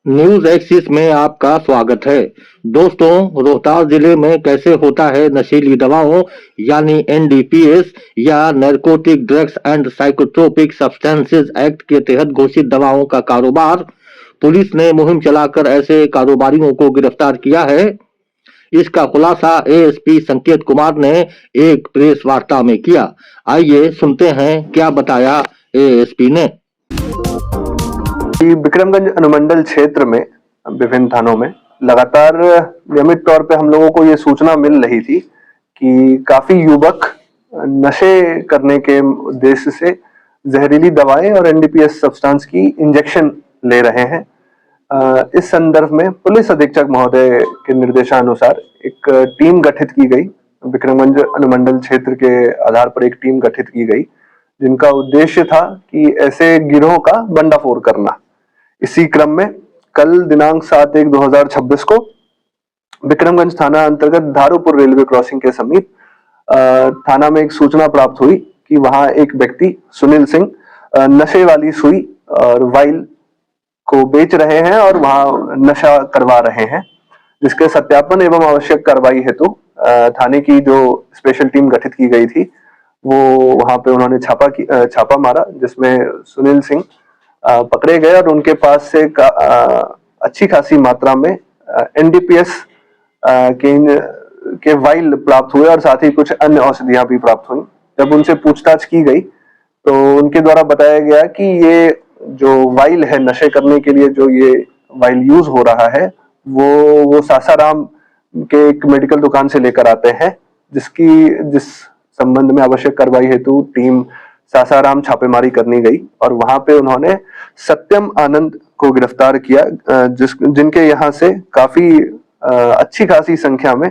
News axis में आपका स्वागत है। दोस्तों, रोहतास जिले में कैसे होता है नशीली दवाओं यानी एनडीपीएस या narcotic drugs and psychotropic substances act के तहत घोषित दवाओं का कारोबार। पुलिस ने मुहिम चलाकर ऐसे कारोबारियों को गिरफ्तार किया है। इसका खुलासा एएसपी संकेत कुमार ने एक प्रेस वार्ता में किया। आइए सुनते हैं क्या बताया एएसपी ने। विक्रमगंज अनुमंडल क्षेत्र में विभिन्न थानों में लगातार नियमित तौर पे हम लोगों को ये सूचना मिल रही थी कि काफी युवक नशे करने के उद्देश्य से जहरीली दवाएं और एनडीपीएस सब्सटेंस की इंजेक्शन ले रहे हैं। इस संदर्भ में पुलिस अधीक्षक महोदय के निर्देशानुसार एक टीम गठित की गई। विक्रमगंज अनुमंडल क्षेत्र के आधार पर एक टीम गठित की गई जिनका उद्देश्य था कि ऐसे गिरोह का बंडाफोड़ करना। इसी क्रम में कल दिनांक 7/1/2026 को विक्रमगंज थाना अंतर्गत धारूपुर रेलवे क्रॉसिंग के समीप थाना में एक सूचना प्राप्त हुई कि वहां एक व्यक्ति सुनील सिंह नशे वाली सुई और वाइल को बेच रहे हैं और वहां नशा करवा रहे हैं, जिसके सत्यापन एवं आवश्यक कार्रवाई हेतु थाने की जो स्पेशल टीम गठित की गई थी वो वहां पे उन्होंने छापा मारा, जिसमें सुनील सिंह पकड़े गए और उनके पास से अच्छी खासी मात्रा में एनडीपीएस के वाइल प्राप्त हुए और साथ ही कुछ अन्य औषधियां भी प्राप्त हुई। जब उनसे पूछताछ की गई तो उनके द्वारा बताया गया कि ये जो वाइल है नशे करने के लिए जो ये वाइल यूज हो रहा है वो सासाराम के एक मेडिकल दुकान से लेकर आते हैं, जिस संबंध में आवश्यक कार्रवाई हेतु टीम सासाराम छापेमारी करनी गई और वहां पे उन्होंने सत्यम आनंद को गिरफ्तार किया, जिनके यहाँ से काफी अच्छी खासी संख्या में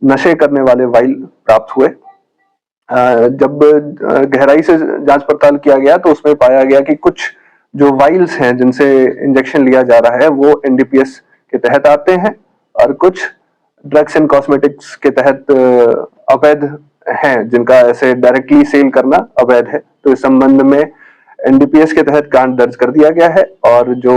नशे करने वाले वाइल प्राप्त हुए। जब गहराई से जांच पड़ताल किया गया तो उसमें पाया गया कि कुछ जो वाइल्स हैं जिनसे इंजेक्शन लिया जा रहा है वो एनडीपीएस के तहत आते हैं और कुछ ड्रग्स एंड कॉस्मेटिक्स के तहत अवैध हैं, जिनका ऐसे डायरेक्टली सेल करना अवैध है। तो इस संबंध में एनडीपीएस के तहत कांड दर्ज कर दिया गया है और जो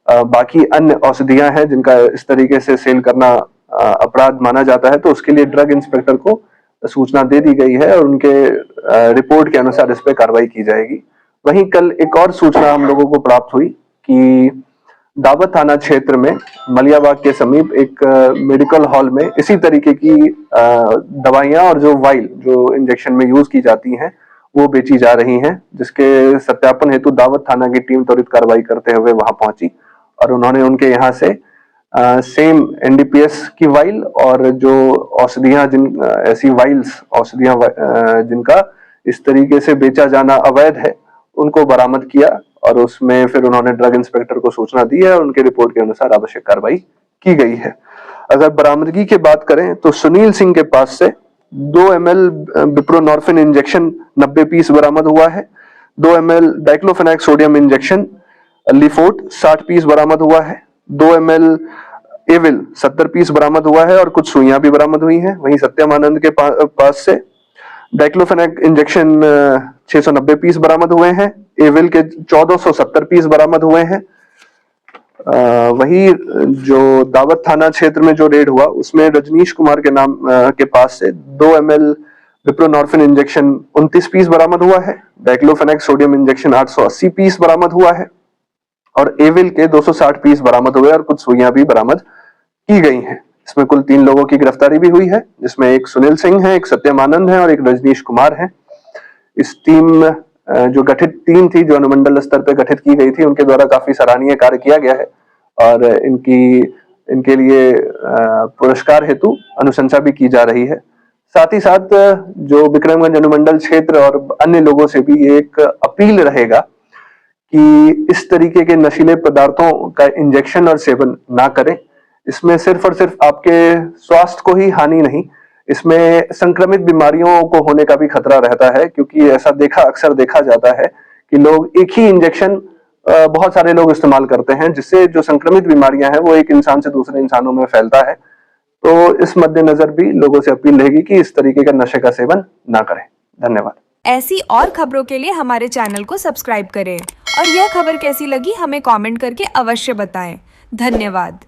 बाकी अन्य औषधियां हैं जिनका इस तरीके से सेल करना अपराध माना जाता है तो उसके लिए ड्रग इंस्पेक्टर को सूचना दे दी गई है और उनके रिपोर्ट के अनुसार इस पर कार्रवाई की जाएगी। वहीं कल एक और सूचना हम लोगों को प्राप्त हुई कि दावत थाना क्षेत्र में मलियाबाग के समीप एक मेडिकल हॉल में इसी तरीके की दवाइयां और जो वाइल जो इंजेक्शन में यूज की जाती हैं वो बेची जा रही हैं, जिसके सत्यापन हेतु दावत थाना की टीम त्वरित कार्रवाई करते हुए वहां पहुंची और उन्होंने उनके यहाँ से सेम एनडीपीएस की वाइल और जो औषधियां ऐसी वाइल्स औषधियां जिनका इस तरीके से बेचा जाना अवैध है उनको बरामद किया और उसमें फिर उन्होंने ड्रग इंस्पेक्टर को सूचना दी है और उनके रिपोर्ट के अनुसार आवश्यक कार्रवाई की गई है। अगर बरामदगी की बात करें तो सुनील सिंह के पास से 2 ml बिप्रोनॉर्फिन इंजेक्शन 90 पीस बरामद हुआ है। 2 ml डाइक्लोफेनाक सोडियम इंजेक्शन लिफोर्ट 60 पीस बरामद हुआ है। 2 ml एविल 70 पीस बरामद हुआ है और कुछ सुइयां भी बरामद हुई हैं। वहीं सत्यम आनंद के पास से डाइक्लोफेनाक इंजेक्शन 690 पीस बरामद हुए हैं। एविल के 1470 पीस बरामद हुए हैं। वही जो दावत थाना क्षेत्र में जो रेड हुआ उसमें रजनीश कुमार के नाम के पास से 2 ml विप्रोनॉर्फिन इंजेक्शन 29 पीस बरामद हुआ है। डाइक्लोफेनाक सोडियम इंजेक्शन 880 पीस बरामद हुआ है और एविल के 260 पीस बरामद हुए और कुछ सुइयां भी बरामद की गई हैं। इसमें कुल 3 लोगों की गिरफ्तारी भी हुई है, जिसमें एक सुनील सिंह है, एक सत्यम आनंद है और एक रजनीश कुमार है। इस टीम जो गठित टीम थी जो अनुमंडल स्तर पर गठित की गई थी उनके द्वारा काफी सराहनीय कार्य किया गया है और इनके लिए पुरस्कार हेतु अनुशंसा भी की जा रही है। साथ ही साथ जो विक्रमगंज अनुमंडल क्षेत्र और अन्य लोगों से भी एक अपील रहेगा कि इस तरीके के नशीले पदार्थों का इंजेक्शन और सेवन ना करें। इसमें सिर्फ और सिर्फ आपके स्वास्थ्य को ही हानि नहीं, इसमें संक्रमित बीमारियों को होने का भी खतरा रहता है, क्योंकि ऐसा अक्सर देखा जाता है कि लोग एक ही इंजेक्शन बहुत सारे लोग इस्तेमाल करते हैं, जिससे जो संक्रमित बीमारियां हैं वो एक इंसान से दूसरे इंसानों में फैलता है। तो इस मद्देनजर भी लोगों से अपील रहेगी कि इस तरीके का नशे का सेवन ना करें। धन्यवाद। ऐसी और खबरों के लिए हमारे चैनल को सब्सक्राइब करें और यह खबर कैसी लगी हमें कमेंट करके अवश्य बताएं। धन्यवाद।